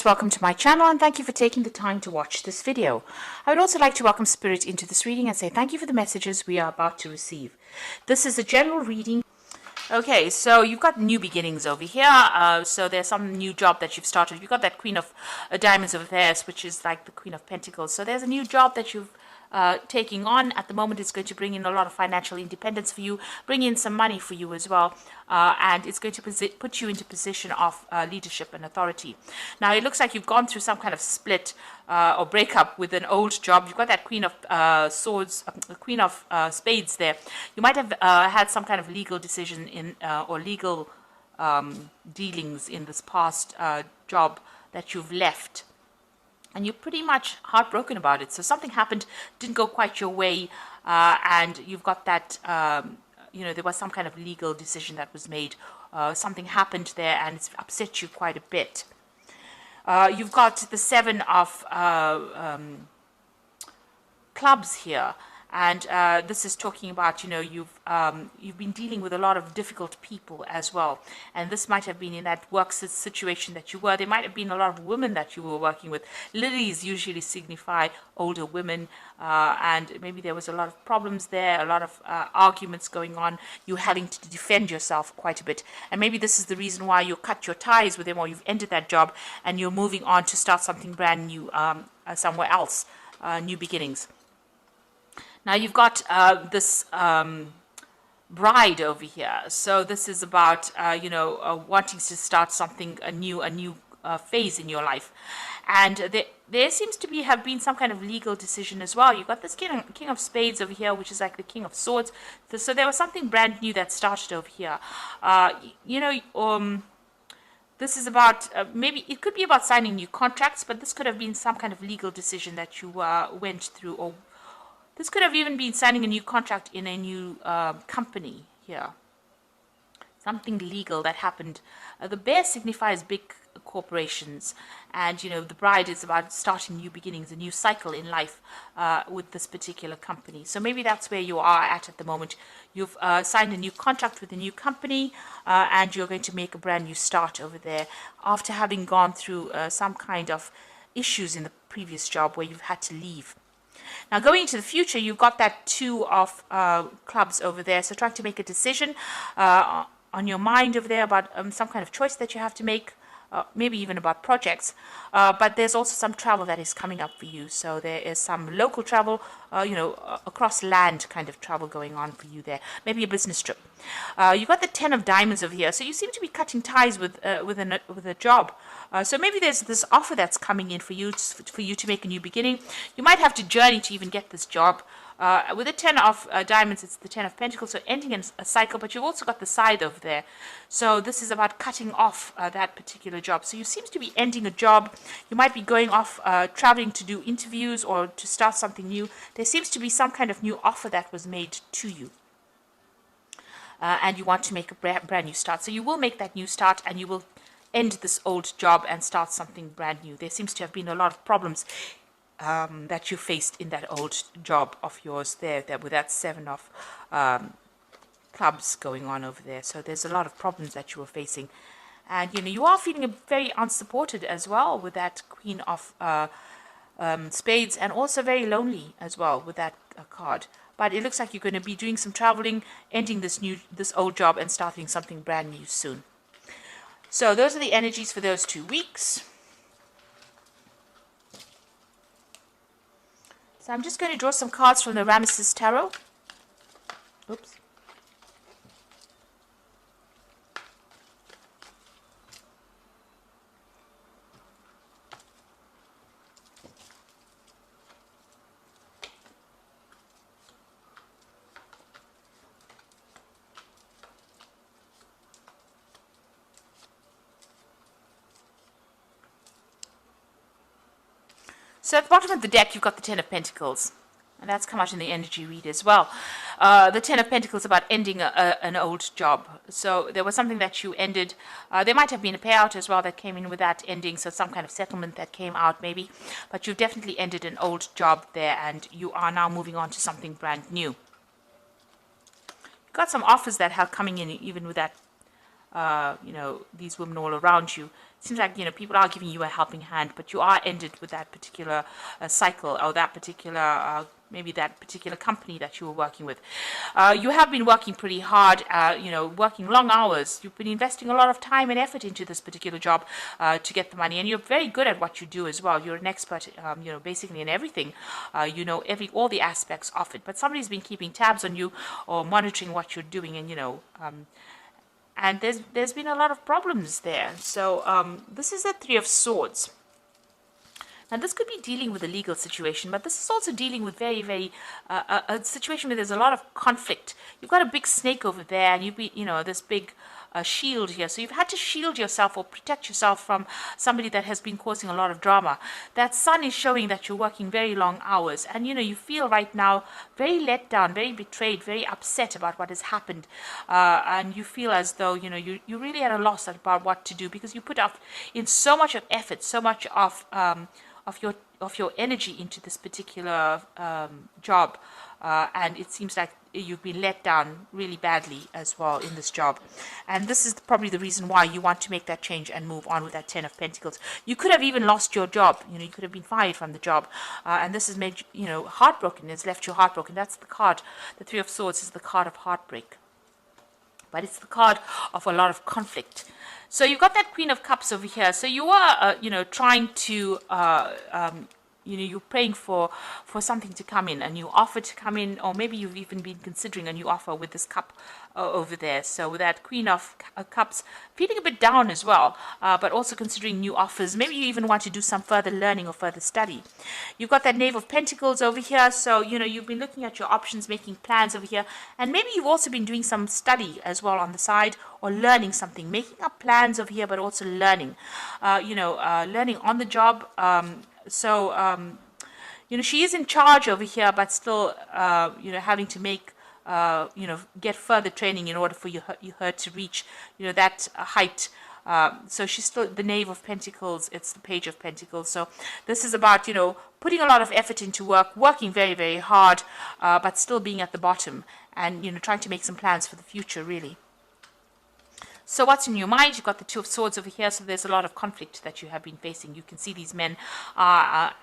Welcome to my channel and thank you for taking the time to watch this video. I would also like to welcome Spirit into this reading and say thank you for the messages we are about to receive. This is a general reading. Okay, so you've got new beginnings over here. So there's some new job that you've started. You've got that Queen of Diamonds over there, which is like the Queen of Pentacles. So there's a new job that you've taking on at the moment. It's going to bring in a lot of financial independence for you, bring in some money for you as well, and it's going to put you into position of leadership and authority. Now it looks like you've gone through some kind of split or breakup with an old job. You've got that Queen of Swords, Queen of Spades there. You might have had some kind of legal decision in or legal dealings in this past job that you've left. And you're pretty much heartbroken about it. So something happened, didn't go quite your way, and you've got that, there was some kind of legal decision that was made. Something happened there, and it's upset you quite a bit. You've got the Seven of Clubs here. And this is talking about, you've been dealing with a lot of difficult people as well. And this might have been in that work situation that you were. There might have been a lot of women that you were working with. Lilies usually signify older women. And maybe there was a lot of problems there, a lot of arguments going on. You having to defend yourself quite a bit. And maybe this is the reason why you cut your ties with them, or you've ended that job and you're moving on to start something brand new somewhere else, new beginnings. Now you've got this bride over here. So this is about, wanting to start something, a new phase in your life. And there seems to have been some kind of legal decision as well. You've got this King of Spades over here, which is like the King of Swords. So there was something brand new that started over here. This is about, maybe it could be about signing new contracts, but this could have been some kind of legal decision that you went through, or this could have even been signing a new contract in a new company here. Something legal that happened. The bear signifies big corporations. And, the bride is about starting new beginnings, a new cycle in life with this particular company. So maybe that's where you are at the moment. You've signed a new contract with a new company and you're going to make a brand new start over there after having gone through some kind of issues in the previous job where you've had to leave. Now, going into the future, you've got that Two of Clubs over there. So trying to make a decision on your mind over there about some kind of choice that you have to make, maybe even about projects. But there's also some travel that is coming up for you. So there is some local travel, across land kind of travel going on for you there. Maybe a business trip. You've got the Ten of Diamonds over here. So you seem to be cutting ties with a job. So maybe there's this offer that's coming in for you to make a new beginning. You might have to journey to even get this job. With the Ten of Diamonds, it's the Ten of Pentacles, so ending in a cycle, but you've also got the Scythe over there. So this is about cutting off that particular job. So you seem to be ending a job. You might be going off, traveling to do interviews or to start something new. There seems to be some kind of new offer that was made to you. And you want to make a brand new start. So you will make that new start and you will end this old job and start something brand new. There seems to have been a lot of problems that you faced in that old job of yours there with that Seven of Clubs going on over there. So there's a lot of problems that you were facing. And, you are feeling very unsupported as well with that Queen of Spades, and also very lonely as well with that card. But it looks like you're going to be doing some traveling, ending this old job and starting something brand new soon. So those are the energies for those 2 weeks. So I'm just going to draw some cards from the Ramesses Tarot. Oops. So at the bottom of the deck, you've got the Ten of Pentacles. And that's come out in the energy read as well. The Ten of Pentacles about ending an old job. So there was something that you ended. There might have been a payout as well that came in with that ending. So some kind of settlement that came out maybe. But you've definitely ended an old job there. And you are now moving on to something brand new. You've got some offers that are coming in even with that, these women all around you. seems like, people are giving you a helping hand, but you are ended with that particular cycle, or that particular maybe that particular company that you were working with. You have been working pretty hard, working long hours. You've been investing a lot of time and effort into this particular job to get the money, and you're very good at what you do as well. You're an expert, basically in everything. All the aspects of it. But somebody's been keeping tabs on you or monitoring what you're doing, and and there's been a lot of problems there. So this is the Three of Swords. Now, this could be dealing with a legal situation, but this is also dealing with very, very a situation where there's a lot of conflict. You've got a big snake over there, and this big shield here. So you've had to shield yourself or protect yourself from somebody that has been causing a lot of drama. That sun is showing that you're working very long hours, and you feel right now very let down, very betrayed, very upset about what has happened, and you feel as though you really at a loss about what to do, because you put up in so much of effort, so much of your energy into this particular job, and it seems like you've been let down really badly as well in this job. And this is probably the reason why you want to make that change and move on with that Ten of Pentacles. You could have even lost your job. You could have been fired from the job, and this has made you heartbroken. It's left you heartbroken. That's the card. The Three of Swords is the card of heartbreak, but it's the card of a lot of conflict. So you've got that Queen of Cups over here. So you are, trying to, you're praying for something to come in, a new offer to come in, or maybe you've even been considering a new offer with this cup over there. So with that Queen of Cups, feeling a bit down as well, but also considering new offers. Maybe you even want to do some further learning or further study. You've got that Knave of Pentacles over here. So, you've been looking at your options, making plans over here. And maybe you've also been doing some study as well on the side, or learning something, making up plans over here, but also learning, learning on the job. She is in charge over here, but still, having to make, get further training in order for her to reach, that height. So she's still the Knave of Pentacles. It's the Page of Pentacles. So this is about, putting a lot of effort into work, working very, very hard, but still being at the bottom, and, trying to make some plans for the future, really. So what's in your mind? You've got the Two of Swords over here, so there's a lot of conflict that you have been facing. You can see these men are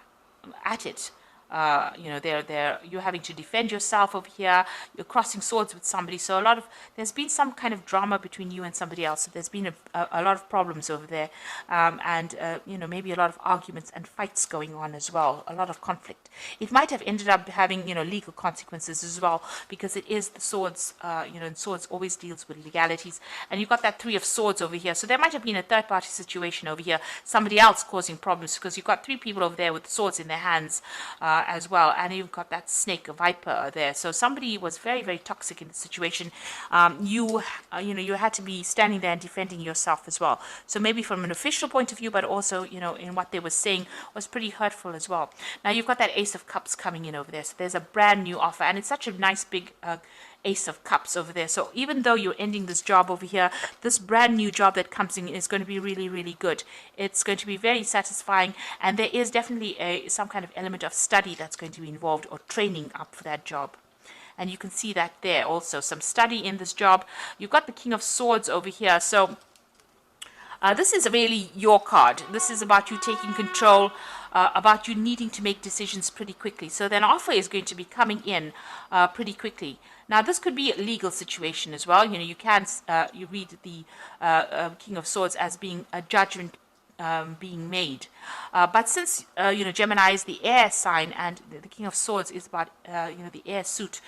at it. You're having to defend yourself over here. You're crossing swords with somebody. So there's been some kind of drama between you and somebody else. So there's been a lot of problems over there, and maybe a lot of arguments and fights going on as well. A lot of conflict. It might have ended up having legal consequences as well, because it is the swords. And swords always deals with legalities. And you've got that Three of Swords over here. So there might have been a third-party situation over here. Somebody else causing problems, because you've got three people over there with swords in their hands. As well, and you've got that snake, a viper there. So somebody was very, very toxic in the situation. You had to be standing there and defending yourself as well. So maybe from an official point of view, but also in what they were saying was pretty hurtful as well. Now you've got that Ace of Cups coming in over there. So there's a brand new offer, and it's such a nice big Ace of Cups over there. So even though you're ending this job over here, this brand new job that comes in is going to be really, really good. It's going to be very satisfying, and there is definitely some kind of element of study that's going to be involved, or training up for that job. And you can see that there also, some study in this job. You've got the King of Swords over here. So this is really your card. This is about you taking control, about you needing to make decisions pretty quickly. So then offer is going to be coming in pretty quickly. Now, this could be a legal situation as well. You can you read the King of Swords as being a judgment being made. But since, Gemini is the air sign, and the King of Swords is about, the air suit,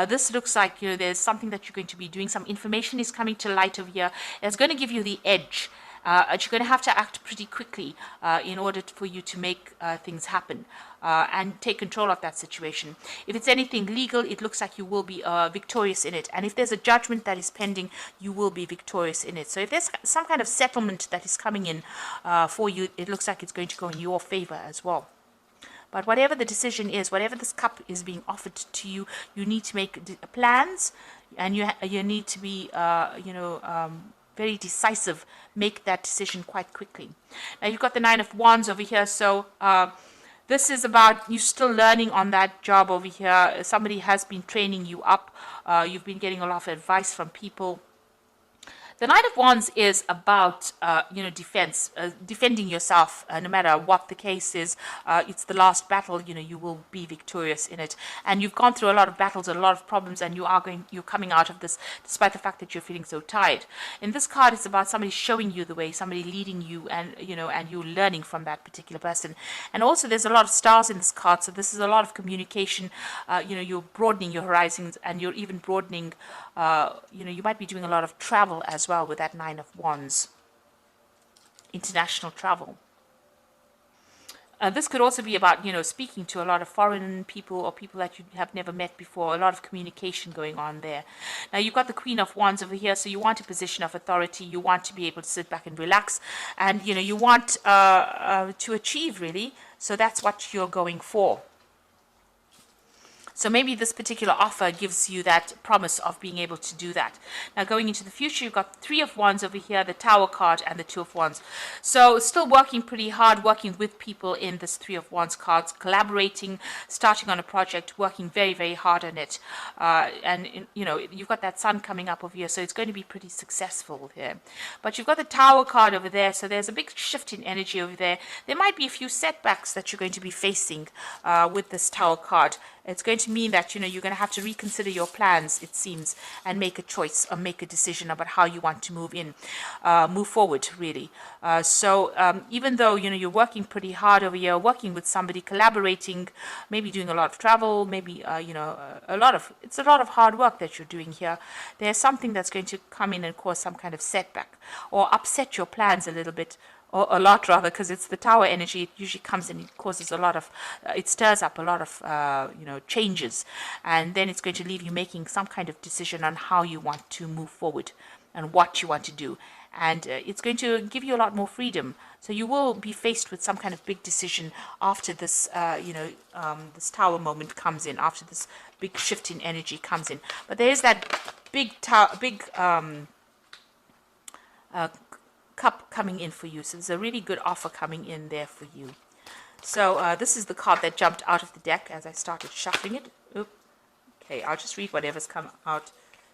this looks like, there's something that you're going to be doing. Some information is coming to light over here. It's going to give you the edge. You're going to have to act pretty quickly in order for you to make things happen and take control of that situation. If it's anything legal, it looks like you will be victorious in it. And if there's a judgment that is pending, you will be victorious in it. So if there's some kind of settlement that is coming in for you, it looks like it's going to go in your favor as well. But whatever the decision is, whatever this cup is being offered to you, you need to make plans, and you need to be, very decisive. Make that decision quite quickly. Now you've got the Nine of Wands over here. So this is about you still learning on that job over here. Somebody has been training you up. You've been getting a lot of advice from people The Knight of Wands is about, defense, defending yourself, no matter what the case is. It's the last battle. You will be victorious in it, and you've gone through a lot of battles, a lot of problems, and you're coming out of this, despite the fact that you're feeling so tired. In this card, it's about somebody showing you the way, somebody leading you, and you're learning from that particular person. And also, there's a lot of stars in this card, so this is a lot of communication. You're broadening your horizons, and you're even broadening. You might be doing a lot of travel as well with that Nine of Wands. International travel. This could also be about, speaking to a lot of foreign people or people that you have never met before, a lot of communication going on there. Now, you've got the Queen of Wands over here, so you want a position of authority. You want to be able to sit back and relax, and, you want to achieve, really. So that's what you're going for. So maybe this particular offer gives you that promise of being able to do that. Now, going into the future, you've got Three of Wands over here, the Tower card, and the Two of Wands. So still working pretty hard, working with people in this Three of Wands cards, collaborating, starting on a project, working very, very hard on it. You've got that Sun coming up over here, so it's going to be pretty successful here. But you've got the Tower card over there, so there's a big shift in energy over there. There might be a few setbacks that you're going to be facing with this Tower card. It's going to mean that, you're going to have to reconsider your plans, it seems, and make a choice or make a decision about how you want to move forward, really. Even though, you're working pretty hard over here, working with somebody, collaborating, maybe doing a lot of travel, maybe, it's a lot of hard work that you're doing here. There's something that's going to come in and cause some kind of setback or upset your plans a little bit. Or a lot, rather, because it's the Tower energy. It usually comes and it causes a lot of, it stirs up a lot of, changes. And then it's going to leave you making some kind of decision on how you want to move forward and what you want to do. And it's going to give you a lot more freedom. So you will be faced with some kind of big decision after this, this Tower moment comes in, after this big shift in energy comes in. But there is that big cup coming in for you. So there's a really good offer coming in there for you. So this is the card that jumped out of the deck as I started shuffling it. Oop. Okay, I'll just read whatever's come out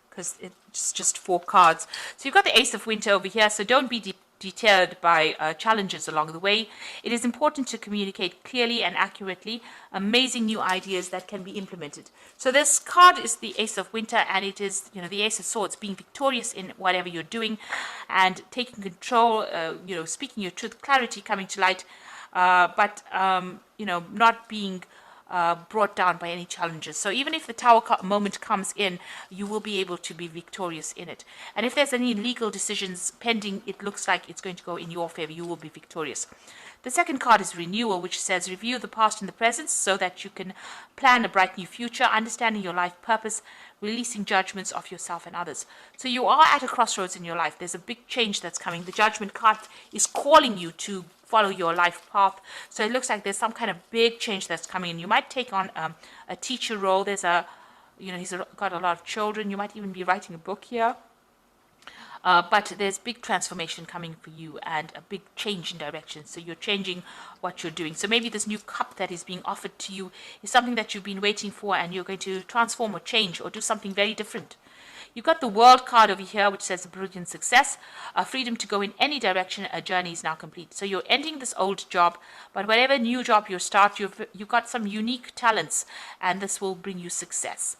because it's just 4 cards. So you've got the Ace of Winter over here, so don't be deterred by challenges along the way. It is important to communicate clearly and accurately amazing new ideas that can be implemented. So this card is the Ace of Winter, and it is, the Ace of Swords, being victorious in whatever you're doing and taking control, speaking your truth, clarity coming to light, but not being brought down by any challenges. So even if the Tower moment comes in, you will be able to be victorious in it. And if there's any legal decisions pending, it looks like it's going to go in your favor. You will be victorious. The second card is Renewal, which says review the past and the present so that you can plan a bright new future, understanding your life purpose, releasing judgments of yourself and others. So you are at a crossroads in your life. There's a big change that's coming. The Judgment card is calling you to follow your life path. So it looks like there's some kind of big change that's coming in. You might take on a teacher role. There's he's got a lot of children. You might even be writing a book here. But there's big transformation coming for you and a big change in direction. So you're changing what you're doing. So maybe this new cup that is being offered to you is something that you've been waiting for, and you're going to transform or change or do something very different. You've got the World card over here, which says brilliant success, freedom to go in any direction. A journey is now complete. So you're ending this old job, but whatever new job you start, you've got some unique talents, and this will bring you success.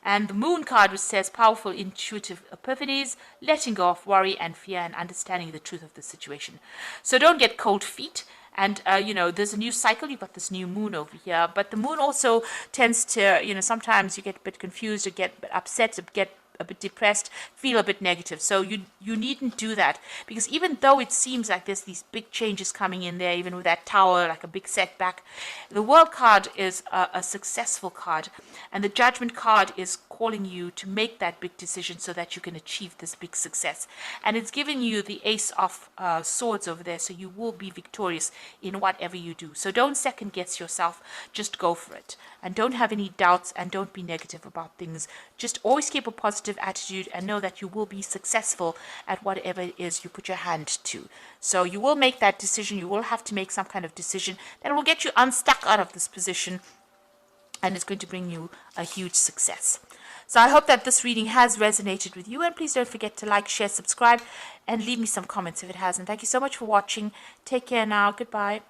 And the Moon card, which says powerful intuitive epiphanies, letting go of worry and fear, and understanding the truth of the situation. So don't get cold feet. And, there's a new cycle. You've got this new moon over here. But the moon also tends to, sometimes you get a bit confused or get upset, or get a bit depressed, feel a bit negative. So you needn't do that, because even though it seems like there's these big changes coming in there, even with that Tower, like a big setback, the World card is a successful card, and the Judgment card is calling you to make that big decision so that you can achieve this big success. And it's giving you the Ace of Swords over there, so you will be victorious in whatever you do. So don't second guess yourself, just go for it. And don't have any doubts, and don't be negative about things. Just always keep a positive attitude and know that you will be successful at whatever it is you put your hand to. So you will make that decision. You will have to make some kind of decision that will get you unstuck out of this position, and it's going to bring you a huge success. So I hope that this reading has resonated with you, and please don't forget to like, share, subscribe, and leave me some comments if it hasn't. Thank you so much for watching. Take care now. Goodbye.